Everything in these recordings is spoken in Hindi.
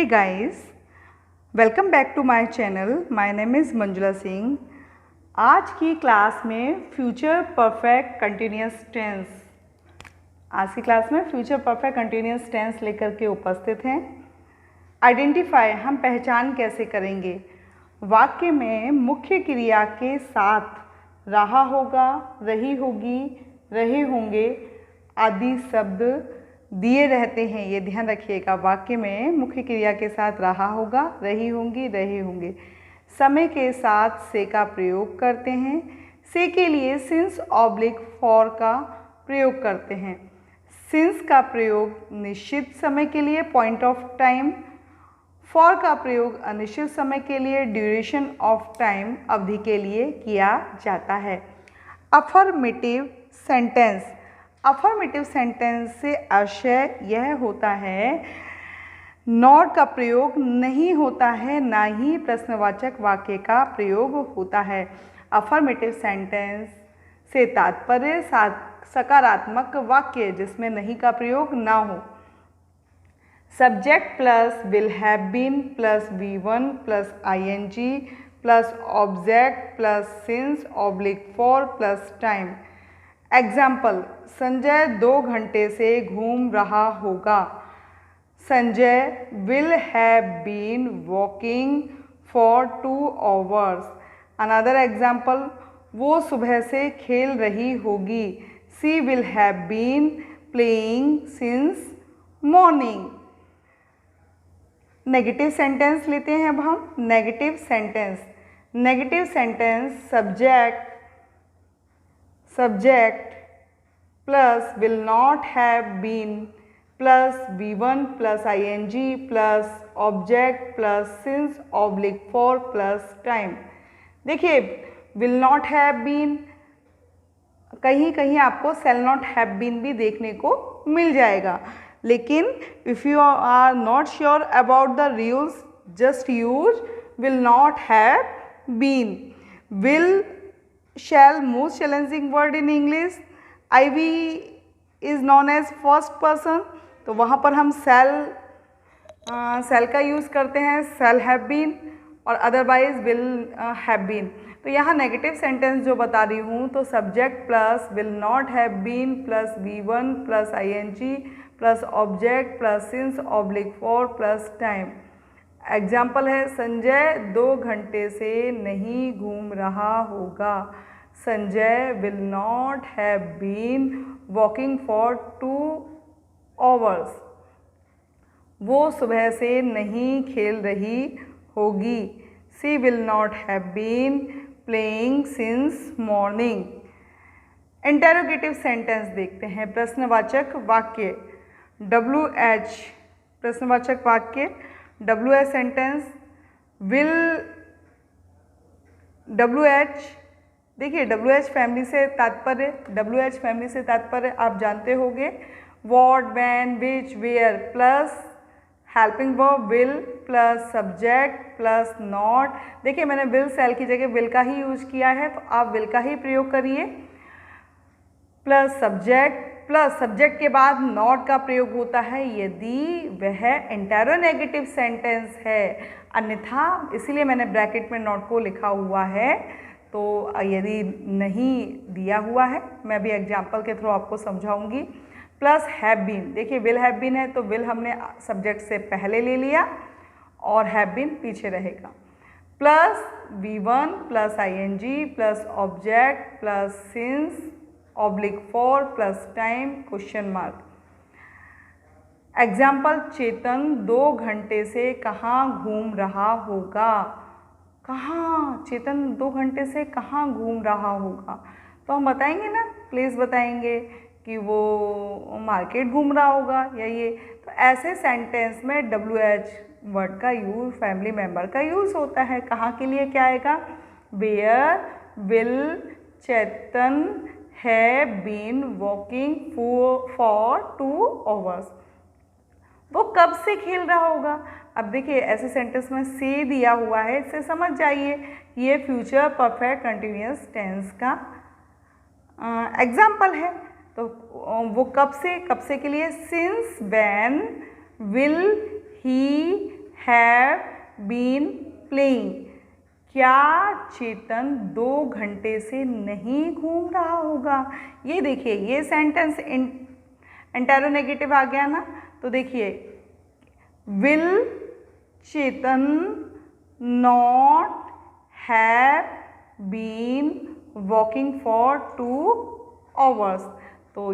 guys, welcome back to my channel. My name is Manjula Singh. आज की क्लास में फ्यूचर परफेक्ट कंटिन्यूअस टेंस लेकर के उपस्थित हैं। आइडेंटिफाई हम पहचान कैसे करेंगे? वाक्य में मुख्य क्रिया के साथ रहा होगा, रही होगी, रहे होंगे आदि शब्द दिए रहते हैं। ये ध्यान रखिएगा, वाक्य में मुख्य क्रिया के साथ रहा होगा, रही होंगी, रहे होंगे। समय के साथ से का प्रयोग करते हैं। से के लिए सिंस ऑब्लिक फॉर का प्रयोग करते हैं। सिंस का प्रयोग निश्चित समय के लिए, पॉइंट ऑफ टाइम। फॉर का प्रयोग अनिश्चित समय के लिए, ड्यूरेशन ऑफ टाइम, अवधि के लिए किया जाता है। Affirmative sentence. अफर्मेटिव सेंटेंस से आशय यह होता है, नॉट का प्रयोग नहीं होता है, ना ही प्रश्नवाचक वाक्य का प्रयोग होता है। अफर्मेटिव सेंटेंस से तात्पर्य सकारात्मक वाक्य जिसमें नहीं का प्रयोग ना हो। Subject plus will have been plus V1 plus ING plus object plus since oblique for plus time. Example, Sanjay 2 घंटे से घूम रहा होगा। Sanjay will have been walking for 2 hours। Another example, वो सुबह से खेल रही होगी। She will have been playing since morning. Negative sentence लेते हैं अब हम। Negative sentence. Negative sentence subject plus will not have been plus V1 plus ING plus object plus since oblique for plus time. देखिए, विल नॉट हैव बीन, कहीं कहीं आपको सेल नॉट हैव बीन भी देखने को मिल जाएगा, लेकिन if you are not sure about the rules, just use will not have been. Will shall most challenging word in English, IV is known as first person, तो वहाँ पर हम shall का यूज़ करते हैं, shall have been, और अदरवाइज will have been। तो यहाँ नेगेटिव सेंटेंस जो बता रही हूँ, तो subject plus will not have been plus V1 plus ING plus object plus since oblique for plus time. Example है, संजय 2 घंटे से नहीं घूम रहा होगा। Sanjay will not have been walking for 2 hours। वो सुबह से नहीं खेल रही होगी। She will not have been playing since morning. Interrogative sentence देखते हैं। प्रश्नवाचक वाक्य WH। प्रश्नवाचक वाक्य WH सेंटेंस विल WH। देखिए, WH फैमिली से तात्पर्य आप जानते होंगे, what, when, which, where plus helping verb will plus subject plus not. देखिए, मैंने विल सेल की जगह विल का ही यूज किया है, तो आप विल का ही प्रयोग करिए। प्लस सब्जेक्ट के बाद नॉट का प्रयोग होता है यदि वह इंटेरोनेगेटिव सेंटेंस है, अन्यथा इसीलिए मैंने ब्रैकेट में नॉट को लिखा हुआ है। तो यदि नहीं दिया हुआ है, मैं भी एग्जाम्पल के थ्रू आपको समझाऊंगी। प्लस हैव बीन, देखिए विल हैव बीन है तो विल हमने सब्जेक्ट से पहले ले लिया और हैव बीन पीछे रहेगा। Plus V1 plus ING plus object plus since oblique for plus time question mark. Example, Chetan 2 घंटे से कहाँ घूम रहा होगा। कहाँ, चेतन 2 घंटे से कहाँ घूम रहा होगा, तो हम बताएंगे ना, प्लेस बताएंगे कि वो मार्केट घूम रहा होगा या ये। तो ऐसे सेंटेंस में WH वर्ड का यूज, फैमिली मेंबर का यूज़ होता है। कहाँ के लिए क्या आएगा? Where will Chetan have been walking for 2 hours। वो कब से खेल रहा होगा। अब देखिए, ऐसे सेंटेंस में से दिया हुआ है, इससे समझ जाइए ये फ्यूचर परफेक्ट कंटिन्यूअस टेंस का एग्जाम्पल है। तो वो कब से के लिए, since when will he have been playing. क्या चेतन 2 घंटे से नहीं घूम रहा होगा? ये देखिए, ये सेंटेंस इंटेरोनेगेटिव आ गया ना, तो देखिए will Chetan not have been walking for 2 hours. तो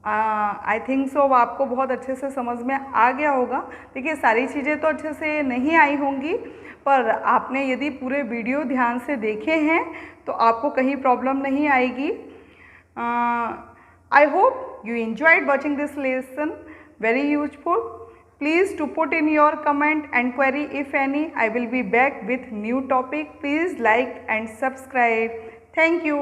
आई थिंक सो आपको बहुत अच्छे से समझ में आ गया होगा। देखिए, सारी चीज़ें तो अच्छे से नहीं आई होंगी, पर आपने यदि पूरे वीडियो ध्यान से देखे हैं तो आपको कहीं प्रॉब्लम नहीं आएगी। I hope you enjoyed watching this lesson, very useful. Please to put in your comment and query if any. I will be back with new topic. Please like and subscribe. Thank you.